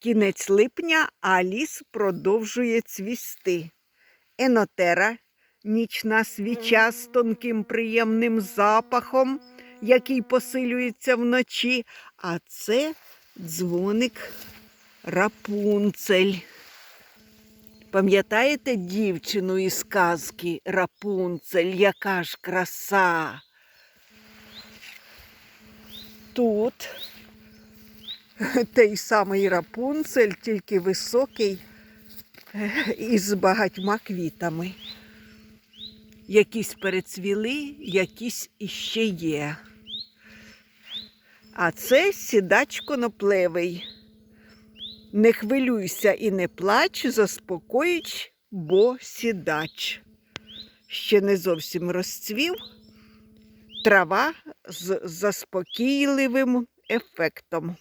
Кінець липня, а ліс продовжує цвісти. Енотера – нічна свіча з тонким приємним запахом, який посилюється вночі, а це дзвоник Рапунцель. Пам'ятаєте дівчину із казки Рапунцель, яка ж краса? Тут той самий Рапунцель, тільки високий і з багатьма квітами. Якісь перецвіли, якісь іще є. А це сідач коноплевий. Не хвилюйся і не плач, заспокоїть, бо сідач. Ще не зовсім розцвів, трава з заспокійливим ефектом.